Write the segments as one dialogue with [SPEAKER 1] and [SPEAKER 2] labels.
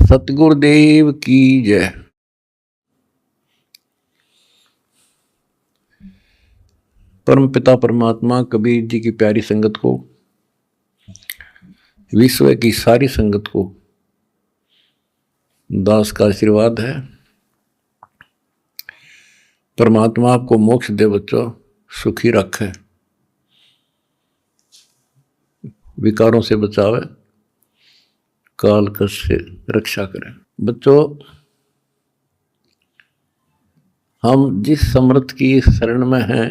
[SPEAKER 1] सतगुरुदेव की जय। परम पिता परमात्मा कबीर जी की प्यारी संगत को, विश्व की सारी संगत को दास का आशीर्वाद है। परमात्मा आपको मोक्ष दे बच्चों, सुखी रखे, विकारों से बचावे, काल कष्ट से रक्षा करे। बच्चों, हम जिस समर्थ की शरण में हैं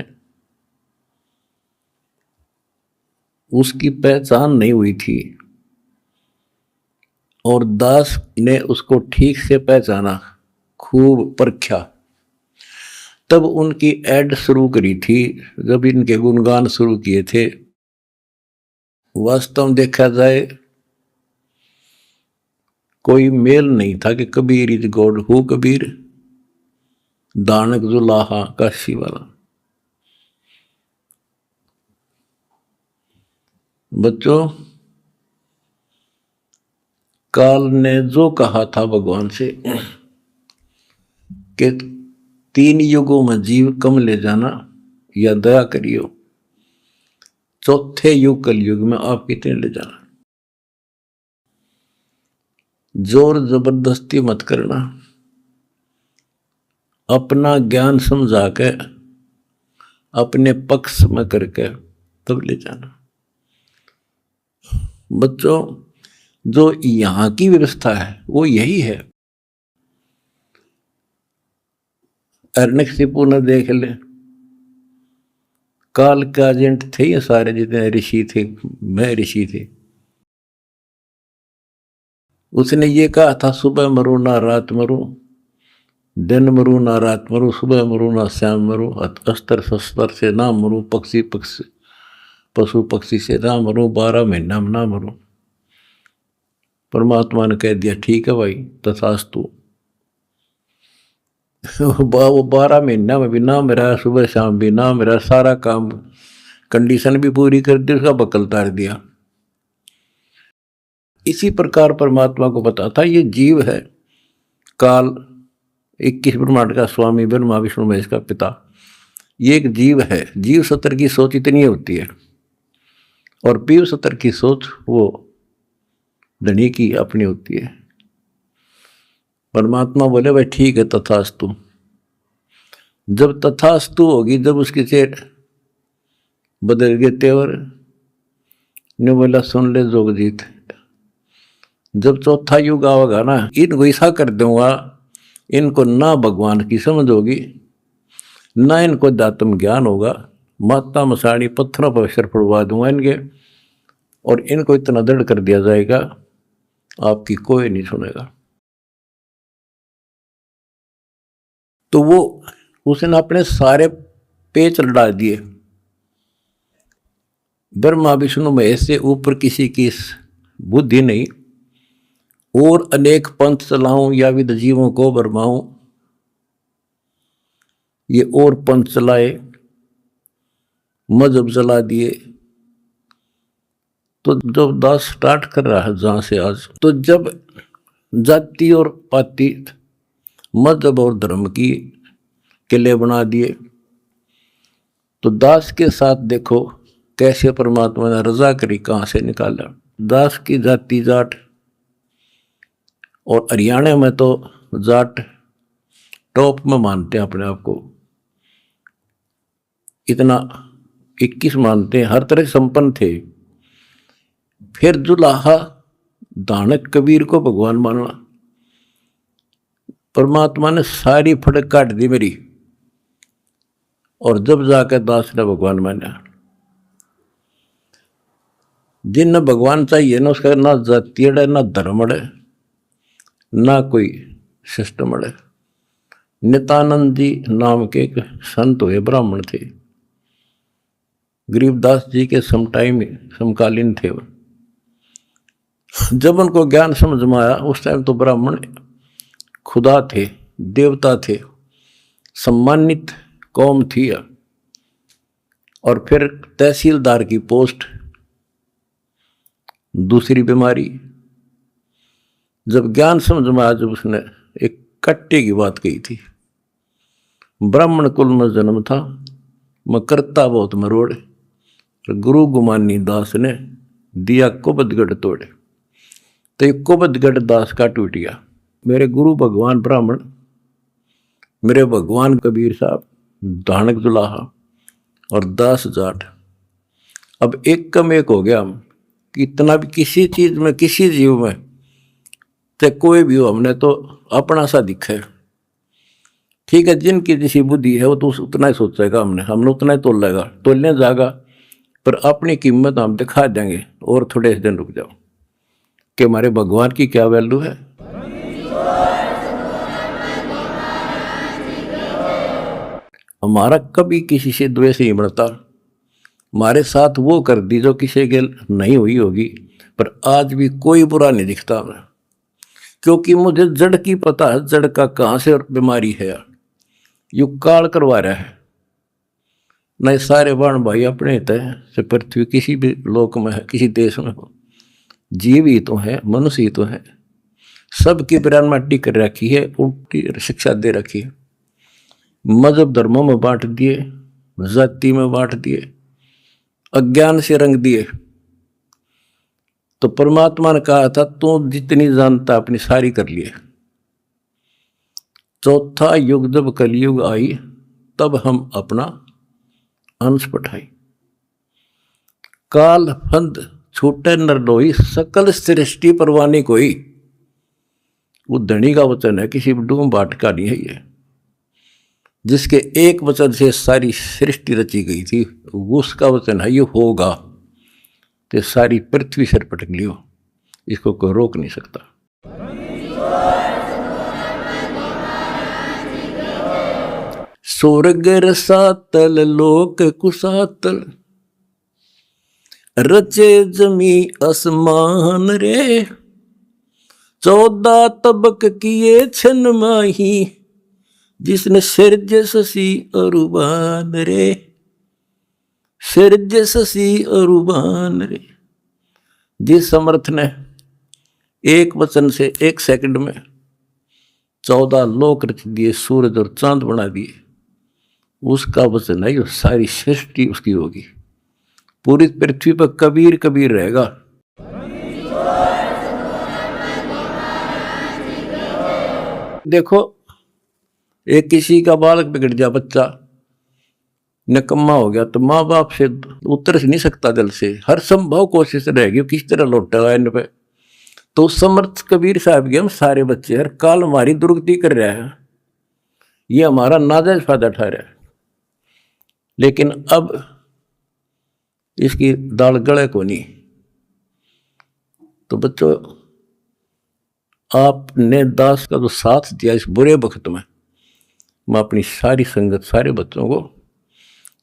[SPEAKER 1] उसकी पहचान नहीं हुई थी और दास ने उसको ठीक से पहचाना, खूब परखा, तब उनकी ऐड शुरू करी थी, जब इनके गुणगान शुरू किए थे। वास्तव में देखा जाए कोई मेल नहीं था कि Kabir is God, who Kabir, दानक जुलाहा काशी वाला। बच्चों, काल ने जो कहा था भगवान से कि 3 युगों में जीव कम ले जाना या दया करियो, चौथे युग कलयुग में आप कितने ले जाना, जोर जबरदस्ती मत करना, अपना ज्ञान समझा के अपने पक्ष में करके तब ले जाना। बच्चों, जो यहां की व्यवस्था है वो यही है। अर्णकशिपु ने देख ले, काल के एजेंट थे ये सारे, जितने ऋषि थे, मैं ऋषि थे। उसने ये कहा था, सुबह मरो ना रात मरो, दिन मरो ना रात मरो, सुबह मरो ना शाम मरो, अस्त्र शस्त्र से ना मरो, पशु पक्षी से ना मरो, 12 महीना में ना मरो। परमात्मा ने कह दिया ठीक है भाई, तथास्तु। वो 12 महीना में भी ना मेरा, सुबह शाम भी ना मेरा, सारा काम कंडीशन भी पूरी कर दी, उसका बकल तार दिया। इसी प्रकार परमात्मा को पता था ये जीव है, काल 21 ब्रह्मांड का स्वामी, ब्रह्मा विष्णु महेश का पिता, ये एक जीव है। जीव सत्र की सोच इतनी होती है और पीव सत्र की सोच वो धनी की अपनी होती है। परमात्मा बोले भाई ठीक है, तथास्तु। जब तथास्तु होगी, जब उसके चेहरे बदल गए तेवर, ने बोला सुन ले जोगजीत, जब चौथा युग आवेगा ना, इनको ऐसा कर दूंगा, इनको ना भगवान की समझ होगी, ना इनको दातम ज्ञान होगा, माता मसाणी पत्थरों पर अक्षर पड़वा दूंगा इनके, और इनको इतना दृढ़ कर दिया जाएगा आपकी कोई नहीं सुनेगा। तो वो उसने अपने सारे पेच लड़ा दिए, ब्रह्मा विष्णु महेश से ऊपर किसी की बुद्धि नहीं, और अनेक पंथ चलाऊं या विद जीवों को भरमाऊं, ये और पंथ चलाए, मजहब चला दिए। तो जब दास स्टार्ट कर रहा है जहां से आज, तो जब जाति और पाति, मजहब और धर्म की किले बना दिए, तो दास के साथ देखो कैसे परमात्मा ने रजा करी, कहां से निकाला। दास की जाति जाट, और हरियाणा में तो जाट टॉप में मानते हैं अपने आप को, इतना 21 मानते हैं, हर तरह से संपन्न थे। फिर जुलाहा दानक कबीर को भगवान मानना, परमात्मा ने सारी फड़क काट दी मेरी, और जब जाकर दास ने भगवान माना। जिन भगवान चाहिए ना, उसका ना जाति है, ना धर्म है, ना कोई सिस्टम है। नित्यानंद जी नाम के एक संत हुए, ब्राह्मण थे, गरीबदास जी के समकालीन थे। जब उनको ज्ञान समझ में आया, उस टाइम तो ब्राह्मण खुदा थे, देवता थे, सम्मानित कौम थी। और फिर तहसीलदार की पोस्ट, दूसरी बीमारी, जब ज्ञान समझ में आया, जब उसने एक कट्टे की बात कही थी, ब्राह्मण कुल में जन्म था, मैं करता बहुत मरोड़, गुरु गुमानी दास ने दिया कुबदगढ़ तोड़े। तो ये कुबदगढ़ दास का टूट गया। मेरे गुरु भगवान ब्राह्मण, मेरे भगवान कबीर साहब, धानक दुलाहा और दास जाट, अब एक कम एक हो गया हम कि इतना भी किसी चीज में, किसी जीव में, चाहे कोई भी हो, हमने तो अपना सा दिखा है। ठीक है, जिनकी जैसी बुद्धि है वो तो उतना ही सोचेगा, हमने उतना ही तोलेगा, तोलने जाएगा, पर अपनी कीमत हम दिखा देंगे। और थोड़े दिन रुक जाओ कि हमारे भगवान की क्या वैल्यू है। हमारा कभी किसी से द्वेष नहीं बढ़ता। हमारे साथ वो कर दी जो किसी के नहीं हुई होगी, पर आज भी कोई बुरा नहीं दिखता हमें, क्योंकि मुझे जड़ की पता है, जड़ का कहाँ से बीमारी है। यू काल करवा रहा है, नहीं सारे बाण भाई अपने हित से पृथ्वी किसी भी लोक में है, किसी देश में हो, जीव ही तो है, मनुष्य ही तो है। सबकी पिरान माटी कर रखी है, उल्टी शिक्षा दे रखी है, मजहब धर्मों में बांट दिए, जाति में बांट दिए, अज्ञान से रंग दिए। तो परमात्मा ने कहा था, तू जितनी जानता अपनी सारी कर लिए। चौथा युग जब कलयुग आई, तब हम अपना अंश पठाई। काल फंद छूटे नरडोई, सकल सृष्टि परवानी कोई। वो धनी का वचन है, किसी डूम बाट का नहीं है ये। जिसके एक वचन से सारी सृष्टि रची गई थी, उसका वचन है ये होगा, तो सारी पृथ्वी सर पटक लियो, इसको कोई रोक नहीं सकता। स्वर्ग रसातल लोक कुसातल, रचे जमी आसमान रे, 14 तबक किए छन माही, जिसने सिरज ससी अरुबान रे, सिरज ससी अरुबान रे। जिस समर्थ ने एक वचन से 1 सेकंड में 14 लोक रच दिए, सूरज और चांद बना दिए, उसका वचन है ये सारी सृष्टि उसकी होगी। पूरी पृथ्वी पर कबीर कबीर रहेगा। देखो, एक किसी का बालक बिगड़ जा, बच्चा निकम्मा हो गया, तो माँ बाप से उतर नहीं सकता दिल से, हर संभव कोशिश रहेगी किस तरह लौटेगा इन पे। तो समर्थ कबीर साहब के हम सारे बच्चे हर काल हमारी दुर्गति कर रहे हैं, ये हमारा नाजायज फायदा उठा रहा है। लेकिन अब इसकी दाल गले को नहीं। तो बच्चों, आपने दास का जो साथ दिया इस बुरे वक्त में, मैं अपनी सारी संगत, सारे बच्चों को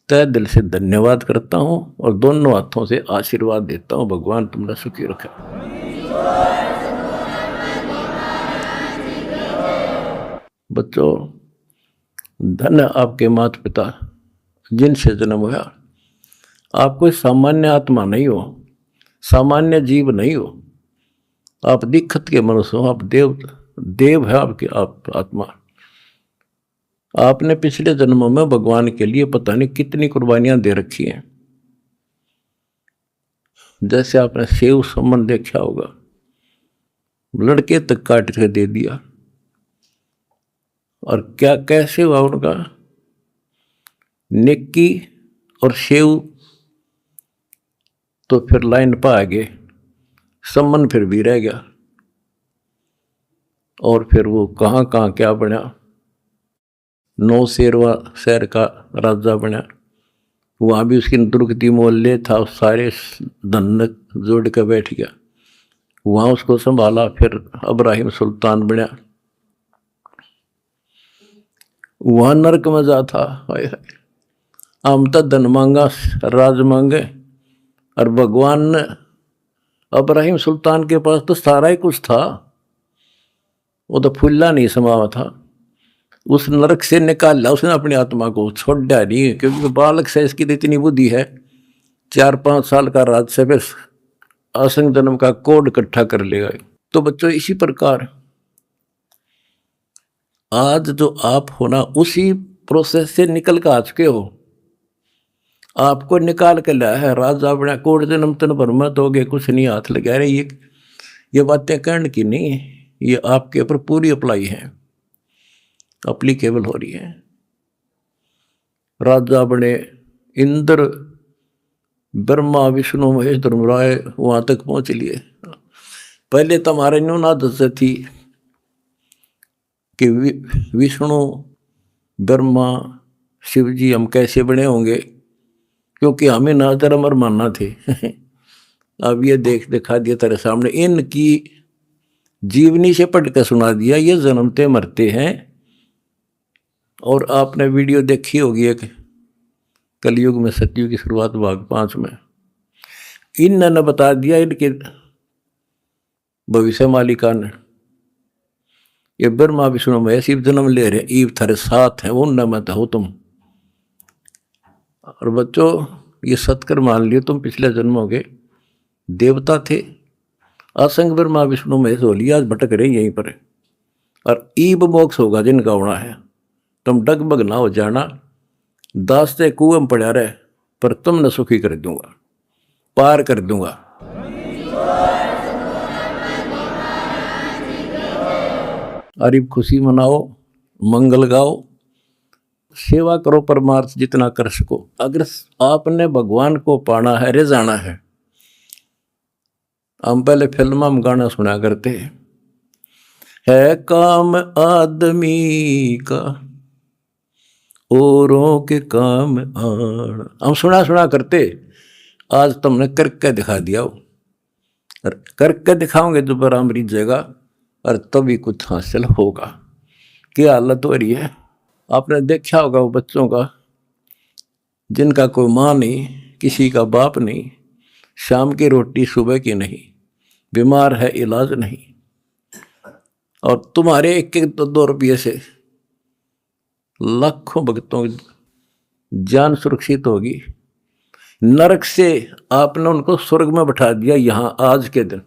[SPEAKER 1] तहे दिल से धन्यवाद करता हूं और दोनों हाथों से आशीर्वाद देता हूं। भगवान तुमने सुखी रखे। बच्चों, धन आपके माता पिता जिनसे जन्म हुआ। आप कोई सामान्य आत्मा नहीं हो, सामान्य जीव नहीं हो, आप दिक्कत के मनुष्य हो, आप देव है आपकी आप आत्मा। आपने पिछले जन्मों में भगवान के लिए पता नहीं कितनी कुर्बानियां दे रखी हैं। जैसे आपने सेव समन देखा होगा, लड़के तक काट के दे दिया, और क्या कैसे हुआ उनका, नेकी और सेव तो फिर लाइन पर आ गए, सम्मन फिर भी रह गया, और फिर वो कहाँ कहाँ क्या बना, 9 शेरवा शहर का राजा बना, वहाँ भी उसकी दुर्गति मोहल्ले था, सारे धन जोड़ के बैठ गया, वहाँ उसको संभाला, फिर इब्राहिम सुल्तान बना, वहाँ नरक में जा था। हाय हाय, हम तो धन मांगा, राज मांगे, और भगवान ने इब्राहिम सुल्तान के पास तो सारा ही कुछ था, वो तो फुल्ला नहीं समावा था, उस नरक से निकाला उसने अपनी आत्मा को, छोड़ा नहीं, क्योंकि बालक से इसकी तो इतनी बुद्धि है, 4-5 साल का राज से बस असंग जन्म का कोड इकट्ठा कर लेगा। तो बच्चों इसी प्रकार आज जो आप हो ना, उसी प्रोसेस से निकल कर आ चुके हो। आपको निकाल के लाया है राजा अपना कोट जन्म तन भर मत हो गए, कुछ नहीं हाथ लगा रहे। ये बातें कहने की नहीं, ये आपके ऊपर पूरी अप्लाई है, अप्लीकेबल हो रही है। राजा बने, इंद्र, ब्रह्मा, विष्णु, महेश, धर्मराय वहां तक पहुंच लिए। पहले तो हमारे न्यून आदत थी कि विष्णु, ब्रह्मा, शिव जी हम कैसे बने होंगे, क्योंकि हमें ना धर्म और मानना थे। अब ये दिखा दिया तेरे सामने, इनकी जीवनी से पढ़ कर सुना दिया, ये जन्मते मरते हैं। और आपने वीडियो देखी होगी एक कलयुग में सतयुग की शुरुआत भाग 5 में, इन्होंने बता दिया इनके भविष्य मालिका ने, ये ब्रह्मा विष्णु महेश शिव जन्म ले रहे, ईव थारे साथ है, वो न मत हो तुम। और बच्चों ये सत्कर मान लियो, तुम पिछले जन्मों के देवता थे, असंग ब्रह्मा विष्णु महेश हो लिया, आज भटक रहे यहीं पर। और ईब मोक्ष होगा जिनका होना है, तुम डगमग ना हो जाना, दास्ते कुएं में पड़ा रहे, पर तुम न सुखी कर दूंगा, पार कर दूंगा। अरे खुशी मनाओ, मंगल गाओ, सेवा करो, परमार्थ जितना कर सको। अगर आपने भगवान को पाना है, रे जाना है। हम पहले फिल्म में गाना सुना करते है काम आदमी का औरों के काम आना, हम सुना करते। आज तुमने करके दिखा दिया, और करके दिखाओगे दोबारा अमृत जगह, और तभी कुछ हासिल होगा। क्या हालत हो रही है, आपने देखा होगा वो बच्चों का जिनका कोई माँ नहीं, किसी का बाप नहीं, शाम की रोटी सुबह की नहीं, बीमार है इलाज नहीं, और तुम्हारे 1-2 रुपये से लाखों भक्तों की जान सुरक्षित होगी। नरक से आपने उनको स्वर्ग में बैठा दिया यहाँ आज के दिन।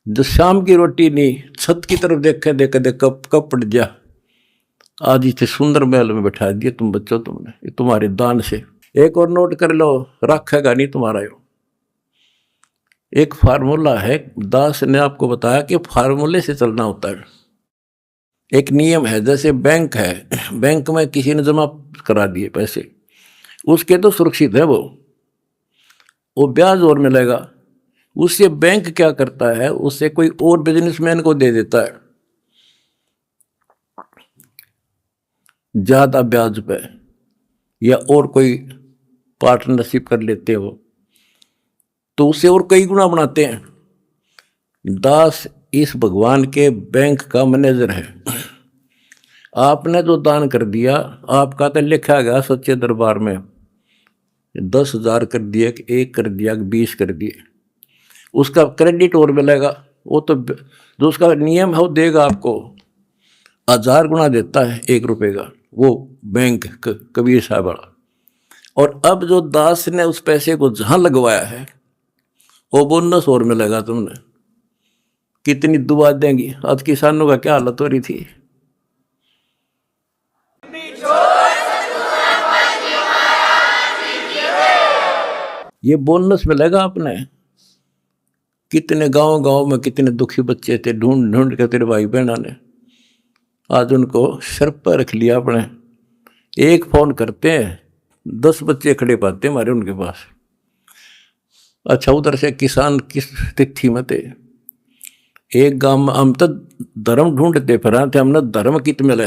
[SPEAKER 1] जो शाम की रोटी नहीं, छत की तरफ देखे कब पड़ जा, आज इसे सुंदर महल में बैठा दिया तुम बच्चों, तुमने तुम्हारे दान से। एक और नोट कर लो, रखेगा नहीं तुम्हारा यो। एक फार्मूला है, दास ने आपको बताया कि फार्मूले से चलना होता है। एक नियम है, जैसे बैंक है, बैंक में किसी ने जमा करा दिए पैसे, उसके तो सुरक्षित है, वो ब्याज और मिलेगा। उससे बैंक क्या करता है, उससे कोई और बिजनेसमैन को दे देता है ज्यादा ब्याज पे, या और कोई पार्टनरशिप कर लेते हो तो उससे और कई गुना बनाते हैं। दास इस भगवान के बैंक का मैनेजर है। आपने जो दान कर दिया, आपका तो लिखा गया सच्चे दरबार में, 10,000 कर दिया, 1 कर दिया, 20 कर दिए, उसका क्रेडिट और मिलेगा। वो तो जो उसका नियम है वो देगा आपको, 1000 गुना देता है 1 रुपये का, वो बैंक कबीर साहब वाला। और अब जो दास ने उस पैसे को जहां लगवाया है, वो बोनस और मिलेगा तुमने। कितनी दुआ देंगी। आज किसानों का क्या हालत हो रही थी। ये बोनस मिलेगा आपने। कितने गांव में कितने दुखी बच्चे थे, ढूंढ ढूंढ के तेरे भाई बहना ने आज उनको सर पर रख लिया अपने। एक फोन करते हैं 10 बच्चे खड़े पाते हमारे उनके पास। अच्छा, उधर से किसान किस स्थिति में थे। एक गांव में हम तो धर्म ढूंढते फिर थे, हमने धर्म कित मिले,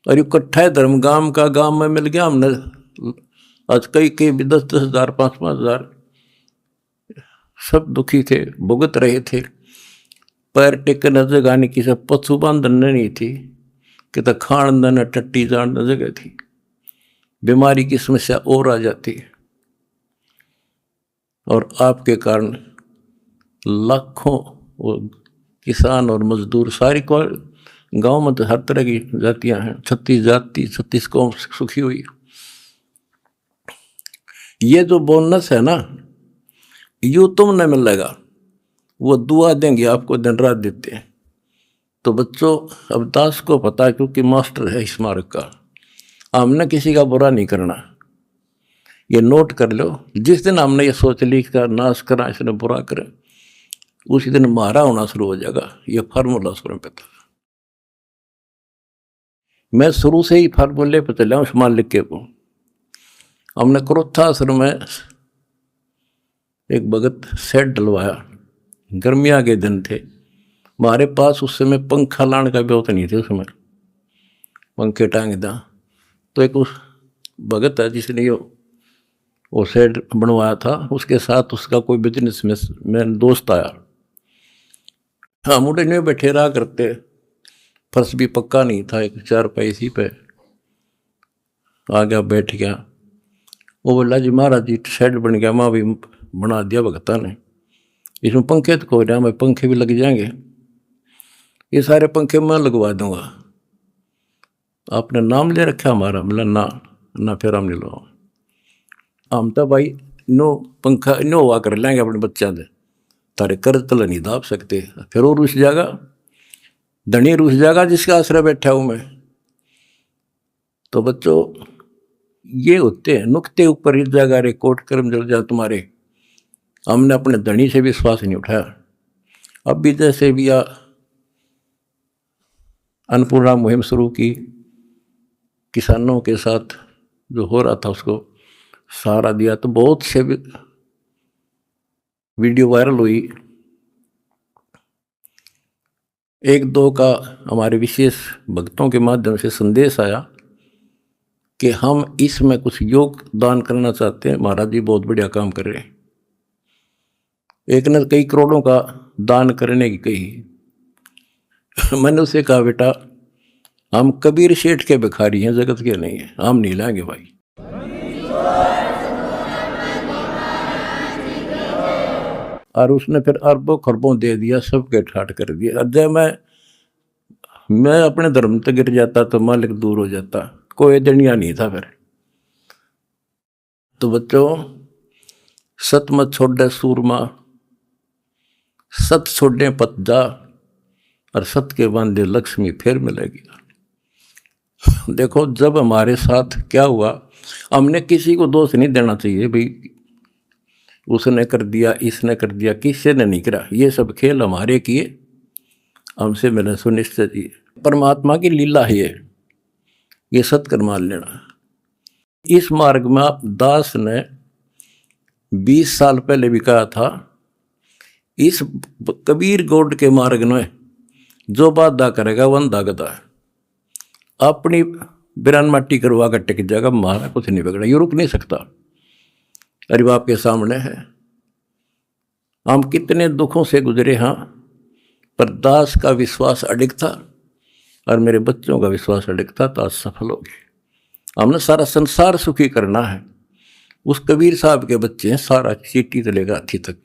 [SPEAKER 1] और इकट्ठा है धर्म गांव में मिल गया हमने। आज कई 10-10 हज़ार, 5-5 हज़ार, सब दुखी थे, भुगत रहे थे। पैर टेकने जगह नहीं, किसी पशु बांधन नहीं थी, कि तो खान न टट्टी जान जगह थी। बीमारी की समस्या और आ जाती, और आपके कारण लाखों किसान और मजदूर, सारी को गांव में तो हर तरह की जातियां हैं, 36 जाति, 36 कौम सुखी हुई। ये जो बोनस है ना, यू तुमने मिलेगा। वो दुआ देंगे आपको, दिन रात देते हैं। तो बच्चों, अब दास को पता है, क्योंकि मास्टर है इस मार्ग का, हमने किसी का बुरा नहीं करना। ये नोट कर लो, जिस दिन हमने ये सोच ली का नाश करा, इसने बुरा करे, उसी दिन मारा होना शुरू हो जाएगा। ये फार्मूला शुरू पे था। मैं शुरू से ही फार्मूले पे चला हूँ मालिक के को। हमने क्रोथाश्रम में एक भगत सेट डलवाया, गर्मियाँ के दिन थे, हमारे पास उस समय पंखा लाने का व्यवस्था नहीं थी, उसमें पंखे टांग दा। तो एक उस भगत है जिसने वो सेट बनवाया था, उसके साथ उसका कोई बिजनेस में दोस्त आया। हाँ, मुझे नहीं बैठे रहा करते, फर्श भी पक्का नहीं था, एक चारपाई इसी पे आ गया, बैठ गया। वो बोला जी महाराज जी शेड बन गया, माँ भी बना दिया भगता ने, इसमें पंखे तो कोई ना, मैं पंखे भी लग जाएंगे, ये सारे पंखे मैं लगवा दूंगा। आपने नाम ले रखा हमारा? बोला ना फिर हम नहीं लो, हम तो भाई नो पंखा नो हुआ कर लेंगे अपने बच्चा दे, तारे कर्ज तला नहीं दाब सकते। फिर वो रुस जाएगा, धनी रुस जाएगा जिसका आश्रय बैठा हूं मैं। तो बच्चों, ये होते हैं नुक्ते ऊपर इस जगह रे कोट कर्म जल जा तुम्हारे। हमने अपने धनी से विश्वास नहीं उठाया। अब भी जैसे भी अन्नपूर्णा मुहिम शुरू की, किसानों के साथ जो हो रहा था उसको सहारा दिया, तो बहुत से वीडियो वायरल हुई। एक दो का हमारे विशेष भक्तों के माध्यम से संदेश आया कि हम इसमें कुछ योगदान करना चाहते हैं, महाराज जी बहुत बढ़िया काम कर रहे हैं। एक ने कई करोड़ों का दान करने की कही। मैंने उससे कहा बेटा, हम कबीर शेठ के भिखारी हैं, जगत के नहीं है, हम नहीं लाएंगे भाई। और उसने फिर अरबों खरबों दे दिया, सबके ठाट कर दिया। जब मैं अपने धर्म तक गिर जाता तो मालिक दूर हो जाता, कोई दनिया नहीं था फिर। तो बच्चों, सत मत छोड़े सूरमा, सत छोड़ने पत जा, और सत के बांधे लक्ष्मी फिर मिलेगी। देखो जब हमारे साथ क्या हुआ, हमने किसी को दोष नहीं देना चाहिए भाई उसने कर दिया, इसने कर दिया, किसी ने नहीं करा। ये सब खेल हमारे किए, हमसे मैंने सुनिश्चित किए। परमात्मा की लीला है ये सत्कर मान लेना। इस मार्ग में दास ने 20 साल पहले भी कहा था, इस कबीर गौड़ के मार्ग में जो बाधा करेगा वो अंधा गधा है। अपनी बिरान माटी करवा कर टिक जाएगा, मारा कुछ नहीं बिगड़ा, ये रुक नहीं सकता। अरे बाप के सामने है। हम कितने दुखों से गुजरे, हाँ, पर दास का विश्वास अडिग था और मेरे बच्चों का विश्वास अडिग था, तो आज सफल हो गए। हमने सारा संसार सुखी करना है। उस कबीर साहब के बच्चे हैं, सारा चीटी से लेकर हाथी तक।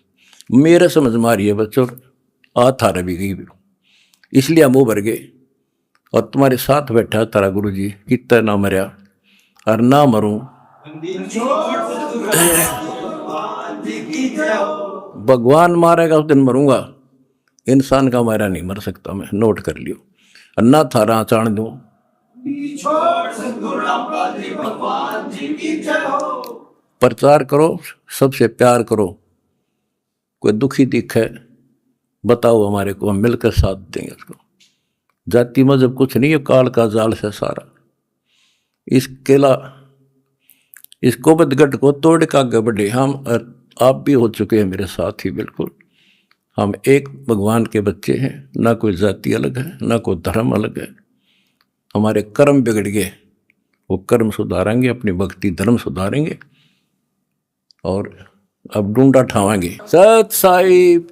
[SPEAKER 1] मेरा समझ मारिए बच्चों, हाथ हार भी गई, इसलिए हम उभर गए। और तुम्हारे साथ बैठा तारा गुरु जी, कितना ना मरिया और ना मरूं, भगवान मारेगा उस दिन मरूंगा, इंसान का मारा नहीं मर सकता मैं, नोट कर लियो। अन्ना थारा चाण दूं, प्रचार करो, सबसे प्यार करो। कोई दुखी दिखे बताओ हमारे को, हम मिलकर साथ देंगे उसको। जाति मजहब कुछ नहीं है, काल का जाल से सारा। इस केला, इस कोबतगढ़ को तोड़ का आगे बढ़े। हम आप भी हो चुके हैं मेरे साथ ही, बिल्कुल। हम एक भगवान के बच्चे हैं, ना कोई जाति अलग है, ना कोई धर्म अलग है। हमारे कर्म बिगड़ गए, वो कर्म सुधारेंगे, अपनी भक्ति धर्म सुधारेंगे और अब ढूंढा ठावाएंगे। सत साहिब।